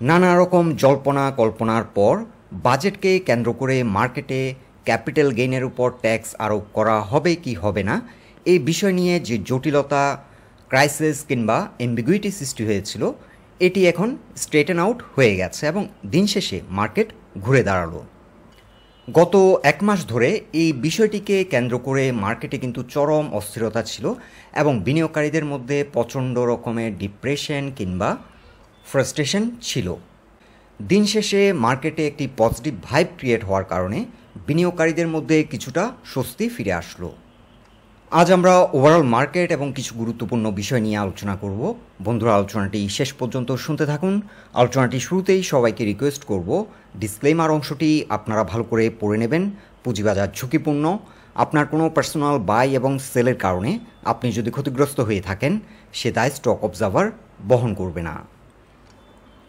নানা রকম জল্পনা কল্পনার পর বাজেটকে কেন্দ্র করে মার্কেটে ক্যাপিটাল গেইনের উপর ট্যাক্স আরোপ করা হবে কি হবে না এই বিষয় নিয়ে যে জটিলতা, ক্রাইসিস কিংবা অ্যাম্বিগুইটি সৃষ্টি হয়েছিল, এটি এখন স্ট্রেটেন আউট হয়ে গেছে এবং দিন শেষে মার্কেট ঘুরে দাঁড়ালো। গত এক মাস ধরে এই বিষয়টিকে কেন্দ্র করে মার্কেটে কিন্তু চরম অস্থিরতা ছিল এবং বিনিয়োগকারীদের মধ্যে প্রচণ্ড রকমের ডিপ্রেশন কিংবা ফ্রাস্ট্রেশন ছিল। দিন শেষে মার্কেটে একটি পজিটিভ ভাইব ক্রিয়েট হওয়ার কারণে বিনিয়োগকারীদের মধ্যে কিছুটা স্বস্তি ফিরে আসলো। আজ আমরা ওভারঅল মার্কেট এবং কিছু গুরুত্বপূর্ণ বিষয় নিয়ে আলোচনা করব। বন্ধুরা, আলোচনাটি শেষ পর্যন্ত শুনতে থাকুন। আলোচনাটি শুরুতেই সবাইকে রিকোয়েস্ট করব, ডিসক্লেমার অংশটি আপনারা ভালো করে পড়ে নেবেন। পুঁজিবাজার ঝুঁকিপূর্ণ। আপনার কোনো পার্সোনাল বাই এবং সেলের কারণে আপনি যদি ক্ষতিগ্রস্ত হয়ে থাকেন, সে দায় স্টক অবজার্ভার বহন করবে না।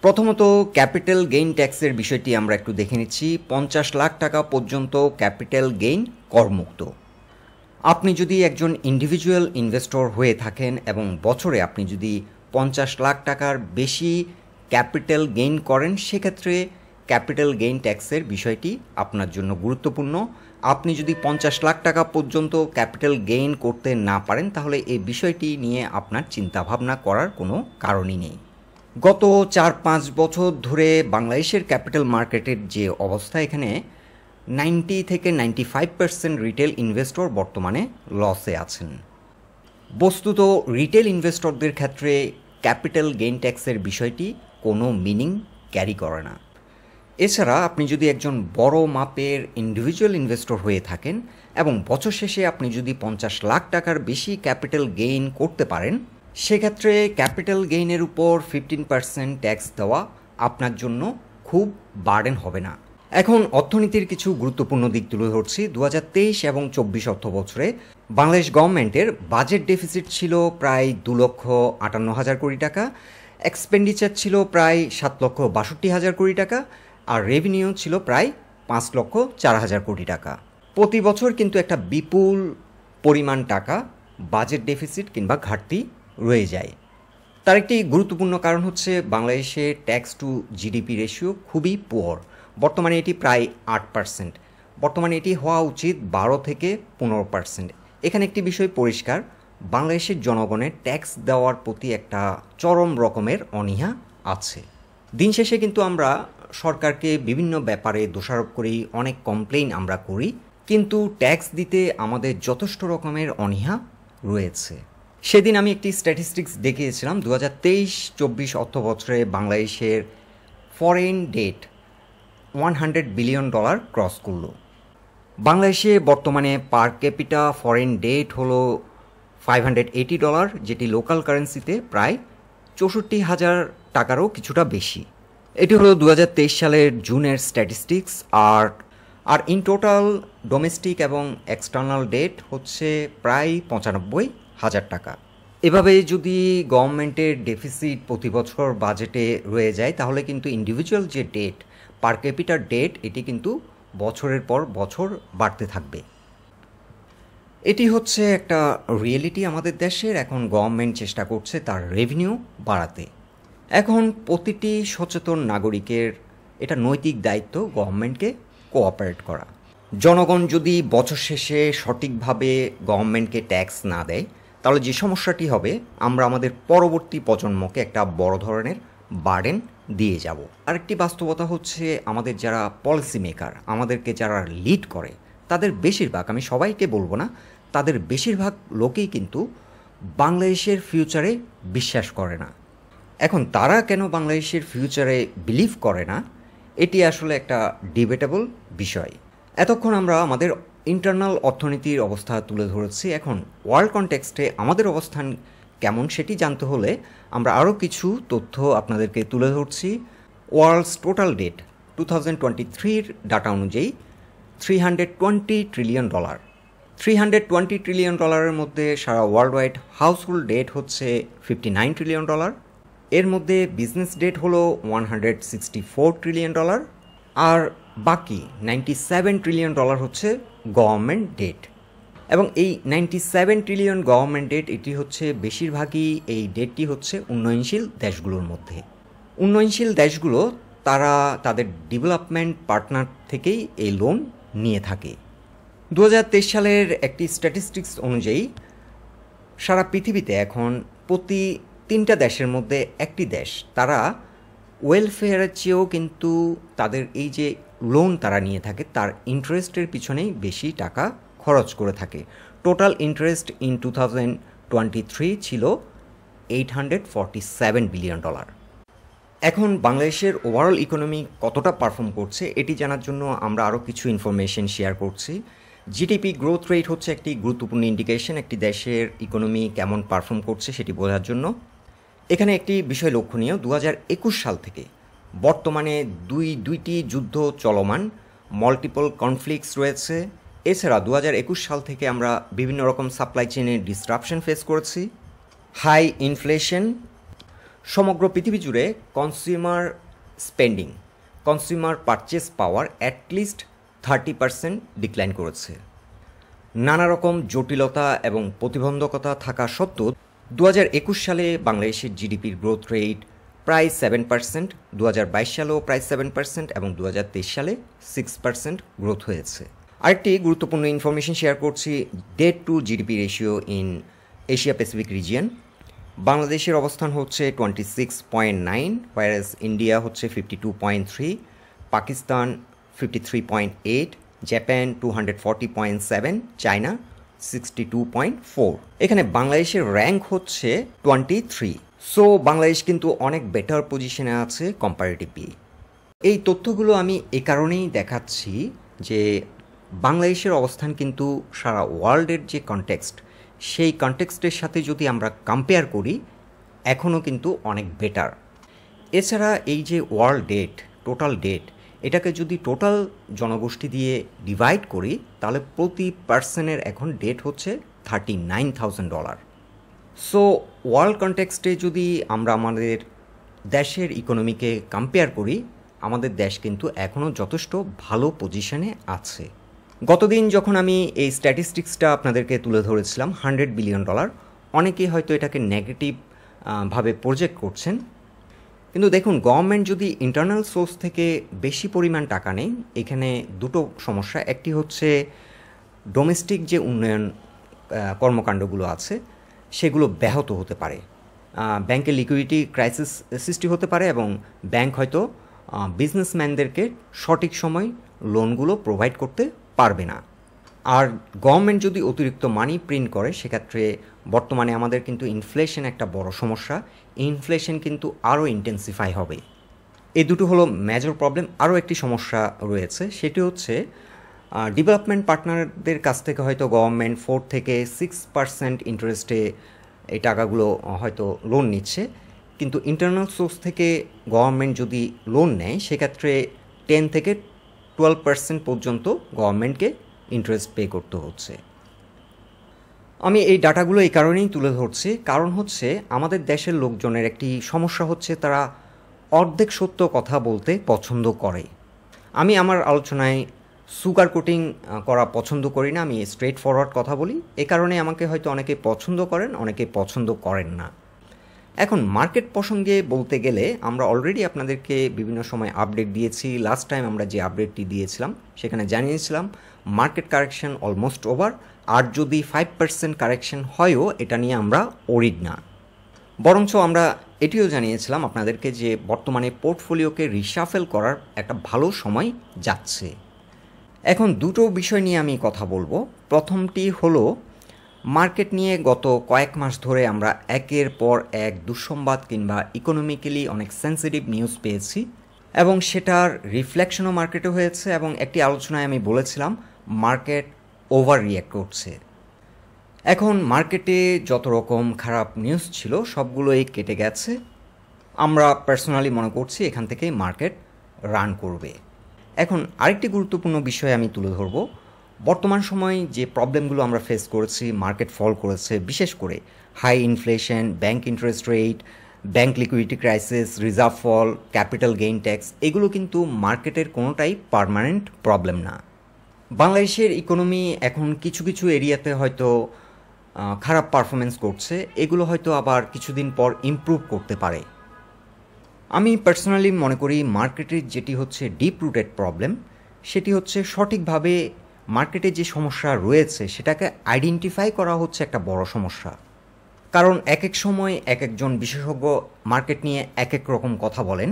প্রথমত ক্যাপিটাল গেইন ট্যাক্সের বিষয়টি আমরা একটু দেখে নিচ্ছি। 50 লাখ টাকা পর্যন্ত ক্যাপিটাল গেইন করমুক্ত। আপনি যদি একজন ইন্ডিভিজুয়াল ইনভেস্টর হয়ে থাকেন এবং বছরে আপনি যদি 50 লাখ টাকার বেশি ক্যাপিটাল গেইন করেন, সেক্ষেত্রে ক্যাপিটাল গেইন ট্যাক্সের বিষয়টি আপনার জন্য গুরুত্বপূর্ণ। আপনি যদি 50 লাখ টাকা পর্যন্ত ক্যাপিটাল গেইন করতে না পারেন, তাহলে এই বিষয়টি নিয়ে আপনার চিন্তাভাবনা করার কোনো কারণই নেই। গত 4-5 বছর ধরে বাংলাদেশের ক্যাপিটাল মার্কেটের যে অবস্থা, এখানে 90 থেকে 95% রিটেল ইনভেস্টর বর্তমানে লসে আছেন। বস্তুত রিটেল ইনভেস্টরদের ক্ষেত্রে ক্যাপিটাল গেইন ট্যাক্সের বিষয়টি কোনো মিনিং ক্যারি করে না। এছাড়া আপনি যদি একজন বড় মাপের ইন্ডিভিজুয়াল ইনভেস্টর হয়ে থাকেন এবং বছর শেষে আপনি যদি 50 লাখ টাকার বেশি ক্যাপিটাল গেইন করতে পারেন, সেক্ষেত্রে ক্যাপিটাল গেইনের উপর 15% ট্যাক্স দেওয়া আপনার জন্য খুব বার্ডেন হবে না। এখন অর্থনীতির কিছু গুরুত্বপূর্ণ দিক তুলে ধরছি। 2023 এবং 24 অর্থ বছরে বাংলাদেশ গভর্নমেন্টের বাজেট ডেফিসিট ছিল প্রায় 2,58,000 কোটি টাকা, এক্সপেন্ডিচার ছিল প্রায় 7,62,000 কোটি টাকা, আর রেভিনিউ ছিল প্রায় 5,04,000 কোটি টাকা। প্রতি বছর কিন্তু একটা বিপুল পরিমাণ টাকা বাজেট ডেফিসিট কিংবা ঘাটতি রয়ে যায়। তার একটি গুরুত্বপূর্ণ কারণ হচ্ছে বাংলাদেশের ট্যাক্স টু জিডিপি রেশিও খুবই পুয়ার। বর্তমানে এটি প্রায় 8%। বর্তমানে এটি হওয়া উচিত 12 থেকে 15%। এখানে একটি বিষয় পরিষ্কার, বাংলাদেশের জনগণের ট্যাক্স দেওয়ার প্রতি একটা চরম রকমের অনীহা আছে। দিন শেষে কিন্তু আমরা সরকারকে বিভিন্ন ব্যাপারে দোষারোপ করি, অনেক কমপ্লেইন আমরা করি, কিন্তু ট্যাক্স দিতে আমাদের যথেষ্ট রকমের অনীহা রয়েছে। সেদিন আমি একটি স্ট্যাটিস্টিক্স দেখিয়েছিলাম, 2023-24 অর্থ বছরে বাংলাদেশের ফরেন ডেট $100 বিলিয়ন ক্রস করল। বাংলাদেশে বর্তমানে পার ক্যাপিটা ফরেন ডেট হলো $580, যেটি লোকাল কারেন্সিতে প্রায় 64,000 টাকারও কিছুটা বেশি। এটি হলো 2023 সালের জুনের স্ট্যাটিস্টিক্স। আর ইন টোটাল ডোমেস্টিক এবং এক্সটার্নাল ডেট হচ্ছে প্রায় 95,000 টাকা। এভাবে যদি গভর্নমেন্টের ডেফিসিট প্রতি বছর বাজেটে রয়ে যায়, তাহলে কিন্তু ইন্ডিভিজুয়াল যে ডেট, পার ক্যাপিটাল ডেট, এটি কিন্তু বছরের পর বছর বাড়তে থাকবে। এটি হচ্ছে একটা রিয়েলিটি আমাদের দেশের। এখন গভর্নমেন্ট চেষ্টা করছে তার রেভিনিউ বাড়াতে। এখন প্রতিটি সচেতন নাগরিকের এটা নৈতিক দায়িত্ব গভর্নমেন্টকে কোঅপারেট করা। জনগণ যদি বছর শেষে সঠিকভাবে গভর্নমেন্টকে ট্যাক্স না দেয়, তাহলে যে সমস্যাটি হবে, আমরা আমাদের পরবর্তী প্রজন্মকে একটা বড় ধরনের বার্ডেন দিয়ে যাব। আরেকটি বাস্তবতা হচ্ছে, আমাদের যারা পলিসি মেকার, আমাদেরকে যারা লিড করে, তাদের বেশিরভাগ, আমি সবাইকে বলবো না, তাদের বেশিরভাগ লোকেই কিন্তু বাংলাদেশের ফিউচারে বিশ্বাস করে না। এখন তারা কেন বাংলাদেশের ফিউচারে বিলিভ করে না, এটি আসলে একটা ডিবেটেবল বিষয়। এতক্ষণ আমরা আমাদের ইন্টারনাল অর্থনীতির অবস্থা তুলে ধরেছি। এখন ওয়ার্ল্ড কনটেক্সটে আমাদের অবস্থান কেমন সেটি জানতে হলে আমরা আরও কিছু তথ্য আপনাদেরকে তুলে ধরছি। ওয়ার্ল্ডস টোটাল ডেট 2023 ডাটা অনুযায়ী $320 ট্রিলিয়ন। $320 ট্রিলিয়ন মধ্যে সারা ওয়ার্ল্ড ওয়াইড হাউসহোল্ড ডেট হচ্ছে $59 ট্রিলিয়ন। এর মধ্যে বিজনেস ডেট হলো $164 ট্রিলিয়ন, আর বাকি $97 ট্রিলিয়ন হচ্ছে গভর্নমেন্ট ডেট। এবং এই 97 ট্রিলিয়ন গভর্নমেন্ট ডেট, এটি হচ্ছে বেশিরভাগই, এই ডেটটি হচ্ছে উন্নয়নশীল দেশগুলোর মধ্যে। উন্নয়নশীল দেশগুলো তারা তাদের ডেভেলপমেন্ট পার্টনার থেকেই এই লোন নিয়ে থাকে। 2023 সালের একটি স্ট্যাটিস্টিক্স অনুযায়ী সারা পৃথিবীতে এখন প্রতি 3টা দেশের মধ্যে একটি দেশ তারা ওয়েলফেয়ারের চেয়েও কিন্তু তাদের এই যে লোন তারা নিয়ে থাকে তার ইন্টারেস্টের পিছনেই বেশি টাকা খরচ করে থাকে। টোটাল ইন্টারেস্ট ইন 2023 ছিল $847 বিলিয়ন। এখন বাংলাদেশের ওভারঅল ইকোনমি কতটা পারফর্ম করছে এটি জানার জন্য আমরা আরও কিছু ইনফরমেশন শেয়ার করছি। জিডিপি গ্রোথ রেট হচ্ছে একটি গুরুত্বপূর্ণ ইন্ডিকেশন একটি দেশের ইকোনমি কেমন পারফর্ম করছে সেটি বোঝার জন্য। এখানে একটি বিষয় লক্ষণীয়, 2021 সাল থেকে বর্তমানে দুইটি যুদ্ধ চলমান, মাল্টিপল কনফ্লিক্টস রয়েছে। এছাড়া 2021 সাল থেকে আমরা বিভিন্ন রকম সাপ্লাই চেনের ডিসরাপশন ফেস করেছি, হাই ইনফ্লেশন, সমগ্র পৃথিবী জুড়ে কনজিউমার স্পেন্ডিং, কনজিউমার পারচেস পাওয়ার অ্যাটলিস্ট 30% ডিক্লাইন করেছে। নানা রকম জটিলতা এবং প্রতিবন্ধকতা থাকা সত্ত্বেও 2021 সালে বাংলাদেশের জিডিপির গ্রোথ রেট প্রায় 7%, 2022 সালেও প্রায় 7% এবং 2023 সালে 6% গ্রোথ হয়েছে। আরেকটি গুরুত্বপূর্ণ ইনফরমেশন শেয়ার করছি, debt to GDP ratio in Asia Pacific region. বাংলাদেশের অবস্থান হচ্ছে 26.9, whereas ইন্ডিয়া হচ্ছে 52.3, পাকিস্তান 53.8, জাপান 240.7, চায়না 62.4। এখানে বাংলাদেশের র্যাঙ্ক হচ্ছে 23। সো বাংলাদেশ কিন্তু অনেক বেটার পজিশনে আছে কম্পারেটিভলি। এই তথ্যগুলো আমি এ কারণেই দেখাচ্ছি যে বাংলাদেশের অবস্থান কিন্তু সারা ওয়ার্ল্ডের যে কনটেক্সট সেই কনটেক্সটের সাথে যদি আমরা কম্পেয়ার করি এখনও কিন্তু অনেক বেটার। এছাড়া এই যে ওয়ার্ল্ড ডেট, টোটাল ডেট, এটাকে যদি টোটাল জনগোষ্ঠী দিয়ে ডিভাইড করি তাহলে প্রতি পার্সনের এখন ডেট হচ্ছে $39,000। সো ওয়ার্ল্ড কনটেক্সটে যদি আমরা আমাদের দেশের ইকোনমিকে কম্পেয়ার করি আমাদের দেশ কিন্তু এখনও যথেষ্ট ভালো পজিশনে আছে। গতদিন যখন আমি এই স্ট্যাটিস্টিক্সটা আপনাদেরকে তুলে ধরেছিলাম $100 বিলিয়ন, অনেকেই হয়তো এটাকে নেগেটিভ ভাবে প্রজেক্ট করছেন, কিন্তু দেখুন গভর্নমেন্ট যদি ইন্টারনাল সোর্স থেকে বেশি পরিমাণ টাকা নেয় এখানে দুটো সমস্যা। একটি হচ্ছে ডোমেস্টিক যে উন্নয়ন কর্মকাণ্ডগুলো আছে সেগুলো ব্যাহত হতে পারে, ব্যাংকের লিকুইডিটি ক্রাইসিস সৃষ্টি হতে পারে এবং ব্যাংক হয়তো বিজনেসম্যানদেরকে সঠিক সময় লোনগুলো প্রোভাইড করতে পারবে না। আর গভর্নমেন্ট যদি অতিরিক্ত মানি প্রিন্ট করে সেক্ষেত্রে বর্তমানে আমাদের কিন্তু ইনফ্লেশন একটা বড় সমস্যা, ইনফ্লেশন কিন্তু আরও ইন্টেন্সিফাই হবে। এই দুটো হলো মেজর প্রবলেম। আরও একটি সমস্যা রয়েছে, সেটি হচ্ছে ডেভেলপমেন্ট পার্টনারদের কাছ থেকে হয়তো গভর্নমেন্ট 4 থেকে 6% ইন্টারেস্টে এই টাকাগুলো হয়তো লোন নিচ্ছে, কিন্তু ইন্টারনাল সোর্স থেকে গভর্নমেন্ট যদি লোন নেয় সেক্ষেত্রে 10 থেকে 12% পর্যন্ত গভর্নমেন্টকে ইন্টারেস্ট পে করতে হচ্ছে। আমি এই ডাটাগুলো এই কারণেই তুলে ধরছি, কারণ হচ্ছে আমাদের দেশের লোকজনের একটি সমস্যা হচ্ছে তারা অর্ধেক সত্য কথা বলতে পছন্দ করে। আমি আমার আলোচনায় সুগার কোটিং করা পছন্দ করি না, আমি স্ট্রেট ফরওয়ার্ড কথা বলি। এ কারণে আমাকে হয়তো অনেকে পছন্দ করেন, অনেকে পছন্দ করেন না। এখন মার্কেট প্রসঙ্গে বলতে গেলে আমরা অলরেডি আপনাদেরকে বিভিন্ন সময় আপডেট দিয়েছি। লাস্ট টাইম আমরা যে আপডেটটি দিয়েছিলাম সেখানে জানিয়েছিলাম মার্কেট কারেকশন অলমোস্ট ওভার, আর যদি 5% কারেকশন হয়ও এটা নিয়ে আমরা ওরিড না। বরঞ্চ আমরা এটিও জানিয়েছিলাম আপনাদেরকে যে বর্তমানে পোর্টফোলিওকে রিশাফেল করার একটা ভালো সময় যাচ্ছে। এখন দুটো বিষয় নিয়ে আমি কথা বলবো। প্রথমটি হলো মার্কেট নিয়ে গত কয়েক মাস ধরে আমরা একের পর এক দুঃসংবাদ কিংবা ইকোনমিক্যালি অনেক সেন্সিটিভ নিউজ পেয়েছি এবং সেটার রিফ্লেকশনও মার্কেটে হয়েছে এবং একটি আলোচনায় আমি বলেছিলাম মার্কেট ওভার রিঅ্যাক্ট করছে। এখন মার্কেটে যত রকম খারাপ নিউজ ছিল সবগুলোই কেটে গেছে। আমরা পার্সোনালি মনে করছি এখান থেকে মার্কেট রান করবে। এখন আরেকটি গুরুত্বপূর্ণ বিষয় আমি তুলে ধরব। বর্তমান সময়ে যে প্রবলেমগুলো আমরা ফেস করেছি, মার্কেট ফল করেছে, বিশেষ করে high inflation, bank interest rate, bank liquidity crisis, reserve fall, capital gain tax, এগুলো কিন্তু মার্কেটের কোনোটাই পার্মানেন্ট প্রবলেম না। বাংলাদেশের ইকোনমি এখন কিছু কিছু এরিয়াতে হয়তো খারাপ পারফরমেন্স করছে, এগুলো হয়তো আবার কিছুদিন পর ইমপ্রুভ করতে পারে। আমি পার্সোনালি মনে করি মার্কেটের যেটি হচ্ছে ডিপ রুটেড প্রবলেম, সেটি হচ্ছে সঠিকভাবে মার্কেটে যে সমস্যা রয়েছে সেটাকে আইডেন্টিফাই করা হচ্ছে একটা বড় সমস্যা। কারণ এক এক সময় এক একজন বিশেষজ্ঞ মার্কেট নিয়ে এক এক রকম কথা বলেন,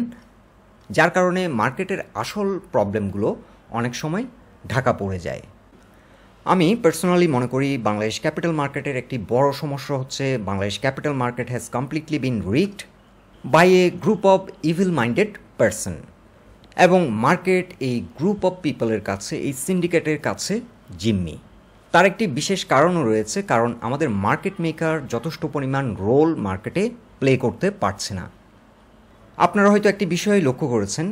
যার কারণে মার্কেটের আসল প্রবলেমগুলো অনেক সময় ঢাকা পড়ে যায়। আমি পার্সোনালি মনে করি বাংলাদেশ ক্যাপিটাল মার্কেটের একটি বড় সমস্যা হচ্ছে Bangladesh capital market has completely been rigged by a group of evil minded person, এবং মার্কেট এই গ্রুপ অফ পিপলের কাছে, এই সিন্ডিকেটের কাছে জিম্মি। তার একটি বিশেষ কারণও রয়েছে, কারণ আমাদের মার্কেট মেকার যথেষ্ট পরিমাণ রোল মার্কেটে প্লে করতে পারছে না। আপনারা হয়তো একটি বিষয় লক্ষ্য করেছেন,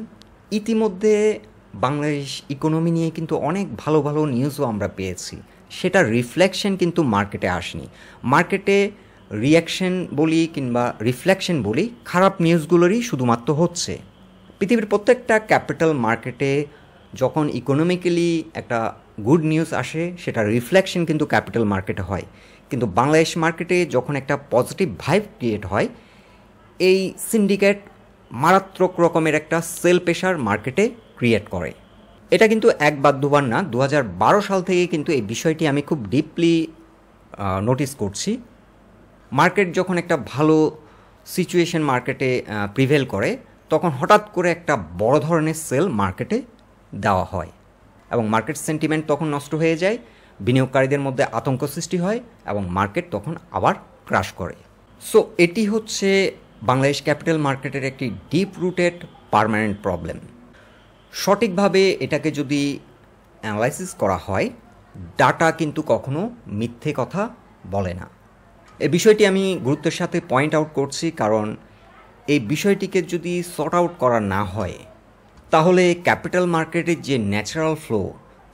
ইতিমধ্যে বাংলাদেশ ইকোনমি নিয়ে কিন্তু অনেক ভালো ভালো নিউজও আমরা পেয়েছি, সেটা রিফ্লেকশন কিন্তু মার্কেটে আসেনি। মার্কেটে রিয়াকশন বলি কিংবা রিফ্লেকশন বলি, খারাপ নিউজগুলোরই শুধুমাত্র হচ্ছে। পৃথিবীর প্রত্যেকটা ক্যাপিটাল মার্কেটে যখন ইকোনমিক্যালি একটা গুড নিউজ আসে, সেটা রিফ্লেকশন কিন্তু ক্যাপিটাল মার্কেটে হয়। কিন্তু বাংলাদেশ মার্কেটে যখন একটা পজিটিভ ভাইব ক্রিয়েট হয়, এই সিন্ডিকেট মারাত্মক রকমের একটা সেল প্রেশার মার্কেটে ক্রিয়েট করে। এটা কিন্তু একবার দুবার না, 2012 সাল থেকে কিন্তু এই বিষয়টি আমি খুব ডিপলি নোটিস করছি। মার্কেট যখন একটা ভালো সিচুয়েশন মার্কেটে প্রিভেল করে, তখন হঠাৎ করে একটা বড় ধরনের সেল মার্কেটে দেওয়া হয় এবং মার্কেট সেন্টিমেন্ট তখন নষ্ট হয়ে যায়, বিনিয়োগকারীদের মধ্যে আতঙ্ক সৃষ্টি হয় এবং মার্কেট তখন আবার ক্রাশ করে। সো এটি হচ্ছে বাংলাদেশ ক্যাপিটাল মার্কেটের একটি ডিপ রুটেড পার্মানেন্ট প্রবলেম। সঠিকভাবে এটাকে যদি অ্যানালাইসিস করা হয়, ডাটা কিন্তু কখনো মিথ্যে কথা বলে না। এই বিষয়টি আমি গুরুত্বের সাথে পয়েন্ট আউট করছি, কারণ এই বিষয়টিকে যদি সর্ট আউট করা না হয়, তাহলে ক্যাপিটাল মার্কেটের যে ন্যাচারাল ফ্লো,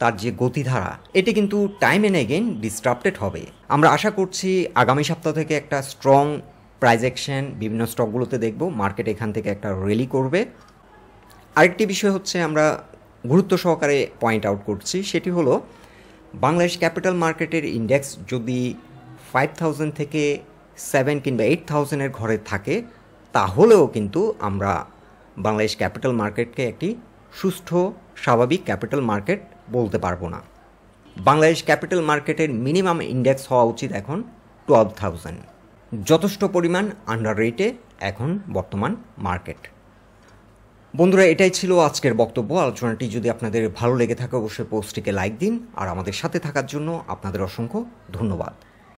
তার যে গতিধারা, এটি কিন্তু টাইম অ্যান্ড এগেইন ডিসরাপ্টেড হবে। আমরা আশা করছি আগামী সপ্তাহ থেকে একটা স্ট্রং প্রাইস অ্যাকশন বিভিন্ন স্টকগুলোতে দেখব, মার্কেট এখান থেকে একটা র্যালি করবে। আরেকটি বিষয় হচ্ছে আমরা গুরুত্ব সহকারে পয়েন্ট আউট করছি, সেটি হলো বাংলাদেশ ক্যাপিটাল মার্কেটের ইন্ডেক্স যদি 5000 থেকে 7 কিংবা 8000-এর ঘরে থাকে, তাহলেও কিন্তু আমরা বাংলাদেশ ক্যাপিটাল মার্কেটকে একটি সুষ্ঠু স্বাভাবিক ক্যাপিটাল মার্কেট বলতে পারবো না। বাংলাদেশ ক্যাপিটাল মার্কেটের মিনিমাম ইন্ডেক্স হওয়া উচিত এখন 12,000। যথেষ্ট পরিমাণ আন্ডার রেটে এখন বর্তমান মার্কেট। বন্ধুরা, এটাই ছিল আজকের বক্তব্য। আলোচনাটি যদি আপনাদের ভালো লেগে থাকে, অবশ্যই পোস্টটিকে লাইক দিন, আর আমাদের সাথে থাকার জন্য আপনাদের অসংখ্য ধন্যবাদ।